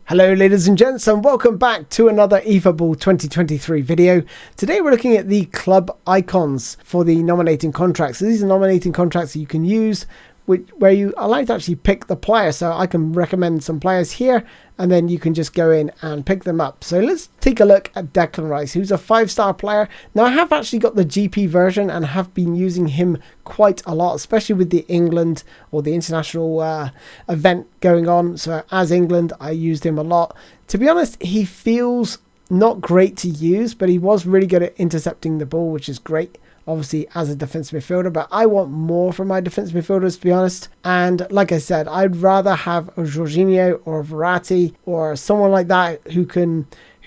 Hello ladies and gents, and welcome back to another eFootball 2023 video. Today we're looking at the club icons for the nominating contracts. So these are nominating contracts that you can use where you allow to actually pick the player. So I can recommend some players here and then you can just go in and pick them up. So let's take a look at Declan Rice, who's a 5-star player. Now I have actually got the GP version and have been using him quite a lot, especially with the England or the international event going on. So as England, I used him a lot. To be honest, he feels not great to use, but he was really good at intercepting the ball, which is great. Obviously as a defensive midfielder, but I want more from my defensive midfielders, to be honest. And like I said, I'd rather have a Jorginho or a Verratti or someone like that who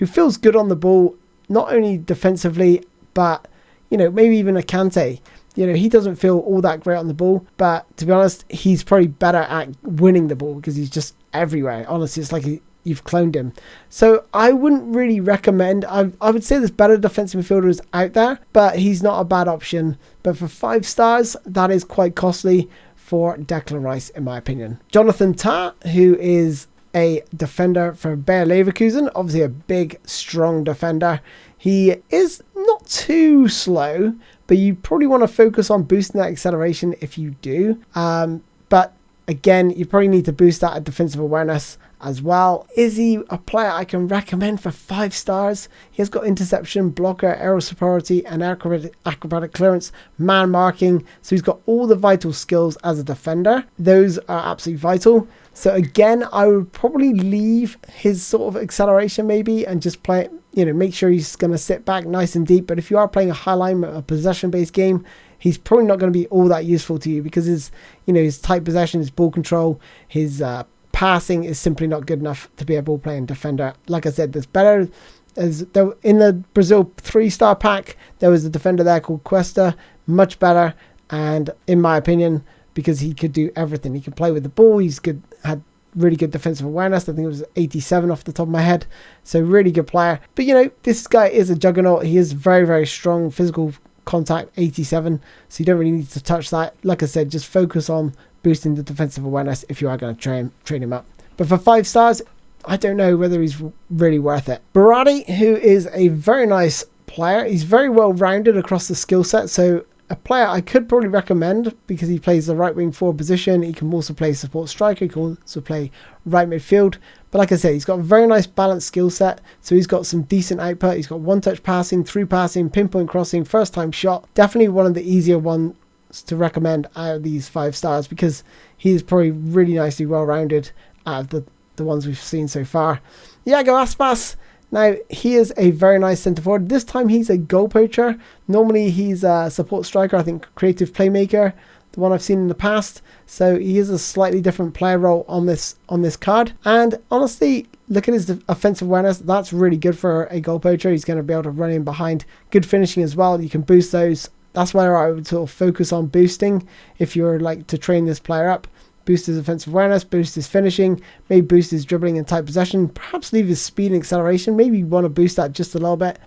feels good on the ball, not only defensively, but maybe even a Kante. He doesn't feel all that great on the ball, but to be honest, he's probably better at winning the ball because he's just everywhere. Honestly, it's like you've cloned him. So I wouldn't really recommend. I would say there's better defensive midfielders out there, but he's not a bad option. But for 5 stars, that is quite costly for Declan Rice, in my opinion. Jonathan Tah, who is a defender for Bayer Leverkusen, obviously a big, strong defender. He is not too slow, but you probably want to focus on boosting that acceleration if you do. But again, you probably need to boost that defensive awareness as well. Is he a player I can recommend for 5 stars? He has got interception, blocker, aerial superiority, and acrobatic clearance, man marking. So he's got all the vital skills as a defender. Those are absolutely vital. So again, I would probably leave his sort of acceleration maybe and just play, make sure he's going to sit back nice and deep. But if you are playing a high line, a possession-based game, he's probably not going to be all that useful to you because his tight possession, his ball control, his passing is simply not good enough to be a ball playing defender. Like I said, there's better. In the Brazil 3-star pack, there was a defender there called Cuesta, much better, and in my opinion, because he could do everything. He could play with the ball. He's good, had really good defensive awareness. I think it was 87 off the top of my head. So really good player. But this guy is a juggernaut. He is very, very strong, physical contact, 87. So you don't really need to touch that. Like I said, just focus on boosting the defensive awareness if you are going to train him up. But for 5 stars, I don't know whether he's really worth it. Verratti, who is a very nice player. He's very well rounded across the skill set. So a player I could probably recommend because he plays the right wing forward position. He can also play support striker. He can also play right midfield. But like I said, he's got a very nice balanced skill set. So he's got some decent output. He's got one-touch passing, through passing, pinpoint crossing, first-time shot. Definitely one of the easier ones to recommend out of these 5 stars because he is probably really nicely well-rounded out of the ones we've seen so far. Iago Aspas. Now, he is a very nice centre-forward. This time, he's a goal poacher. Normally, he's a support striker, I think creative playmaker, the one I've seen in the past. So he is a slightly different player role on this card. And honestly, look at his offensive awareness. That's really good for a goal poacher. He's going to be able to run in behind. Good finishing as well. You can boost those. That's where I would sort of focus on boosting if you're like to train this player up. Boost his offensive awareness, boost his finishing, maybe boost his dribbling and tight possession, perhaps leave his speed and acceleration. Maybe you want to boost that just a little bit.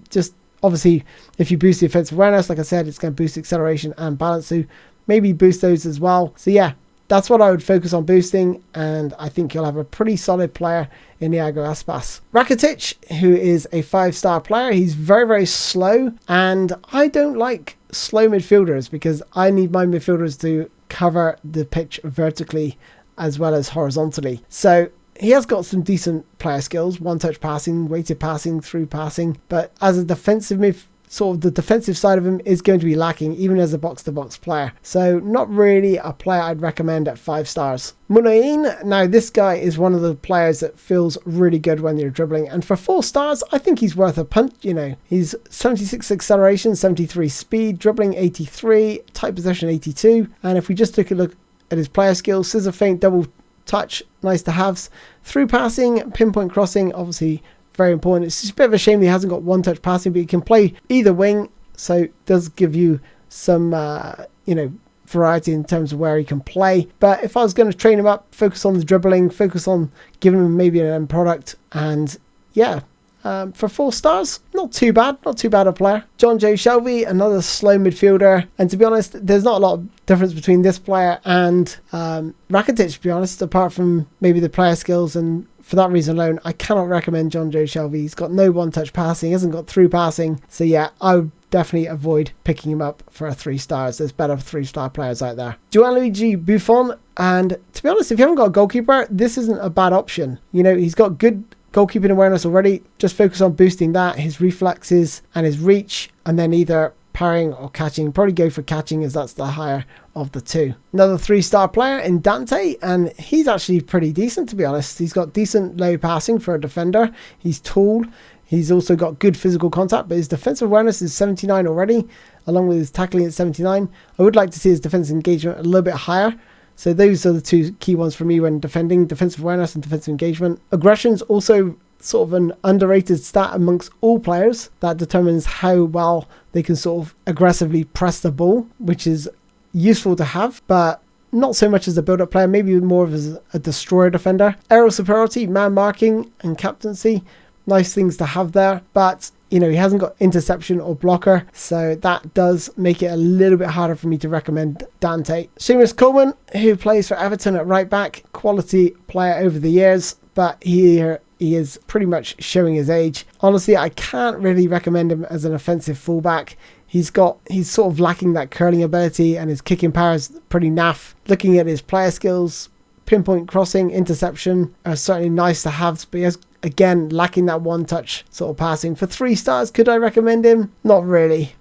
Just obviously, if you boost the offensive awareness, like I said, it's going to boost acceleration and balance. So maybe boost those as well. So yeah, that's what I would focus on boosting. And I think you'll have a pretty solid player in Iago Aspas. Rakitic, who is a 5-star player. He's very, very slow. And I don't like slow midfielders because I need my midfielders to cover the pitch vertically as well as horizontally. So he has got some decent player skills, one-touch passing, weighted passing, through passing, but as a defensive the defensive side of him is going to be lacking even as a box-to-box player. So not really a player I'd recommend at 5 stars. Munain, now this guy is one of the players that feels really good when you're dribbling, and for 4 stars I think he's worth a punt. He's 76 acceleration, 73 speed, dribbling 83, tight possession 82, and if we just took a look at his player skills, scissor feint, double touch, nice to haves, through passing, pinpoint crossing, obviously very important. It's just a bit of a shame he hasn't got one-touch passing, but he can play either wing, so it does give you some variety in terms of where he can play. But if I was going to train him up, focus on the dribbling, focus on giving him maybe an end product, and yeah, For 4 stars, not too bad a player. John Joe Shelby, another slow midfielder, and to be honest, there's not a lot of difference between this player and Rakitic, to be honest, apart from maybe the player skills, and for that reason alone, I cannot recommend John Joe Shelby. He's got no one-touch passing, he hasn't got through passing, so yeah, I would definitely avoid picking him up for a 3 stars. There's better 3-star players out there. Gianluigi Buffon, and to be honest, if you haven't got a goalkeeper, this isn't a bad option. You know, he's got good goalkeeping awareness already. Just focus on boosting that, his reflexes and his reach, and then either parrying or catching. Probably go for catching, as that's the higher of the 2. Another 3-star player in Dante, and he's actually pretty decent, to be honest. He's got decent low passing for a defender. He's tall. He's also got good physical contact, but his defensive awareness is 79 already, along with his tackling at 79. I would like to see his defensive engagement a little bit higher. So those are the 2 key ones for me when defending: defensive awareness and defensive engagement. Aggression's also sort of an underrated stat amongst all players that determines how well they can sort of aggressively press the ball, which is useful to have, but not so much as a build-up player, maybe more of as a destroyer defender. Aerial superiority, man marking and captaincy, nice things to have there, but you know, he hasn't got interception or blocker, so that does make it a little bit harder for me to recommend Dante. Seamus Coleman, who plays for Everton at right back, quality player over the years, but he is pretty much showing his age. Honestly, I can't really recommend him as an offensive fullback. He's sort of lacking that curling ability, and his kicking power is pretty naff. Looking at his player skills, pinpoint crossing, interception are certainly nice to have, but he has, again, lacking that one-touch sort of passing. For 3 stars, could I recommend him? Not really.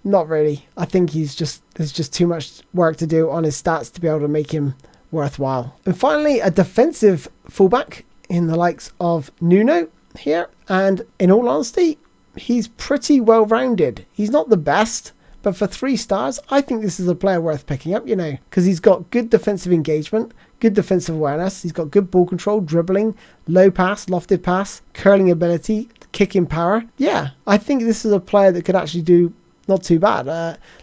I think there's just too much work to do on his stats to be able to make him worthwhile. And finally, a defensive fullback in the likes of Nuno here, and in all honesty, he's pretty well-rounded. He's not the best, but for 3 stars, I think this is a player worth picking up, you know, because he's got good defensive engagement, good defensive awareness, he's got good ball control, dribbling, low pass, lofted pass, curling ability, kicking power. Yeah, I think this is a player that could actually do not too bad.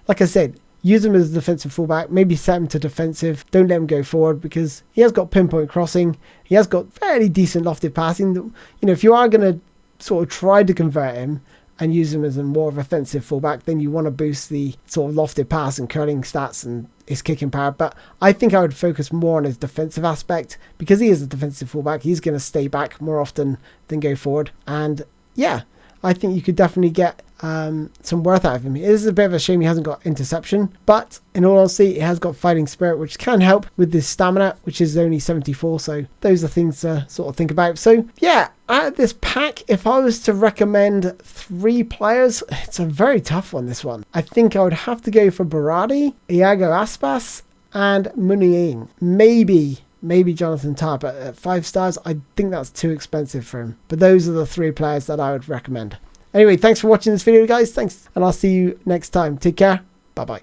Like I said, use him as a defensive fullback, maybe set him to defensive, don't let him go forward, because he has got pinpoint crossing, he has got fairly decent lofted passing. You know, if you are going to sort of try to convert him and use him as a more of offensive fullback, then you want to boost the sort of lofted pass and curling stats and his kicking power. But I think I would focus more on his defensive aspect, because he is a defensive fullback. He's going to stay back more often than go forward. And yeah, I think you could definitely get some worth out of him. It is a bit of a shame he hasn't got interception, but in all honesty, he has got fighting spirit, which can help with his stamina, which is only 74. So those are things to sort of think about. So yeah, out of this pack, if I was to recommend 3 players, it's a very tough one, this one. I think I would have to go for Berardi, Iago Aspas, and Muniain. Maybe Jonathan Tah, but at 5 stars, I think that's too expensive for him. But those are the 3 players that I would recommend. Anyway, thanks for watching this video, guys. Thanks, and I'll see you next time. Take care. Bye-bye.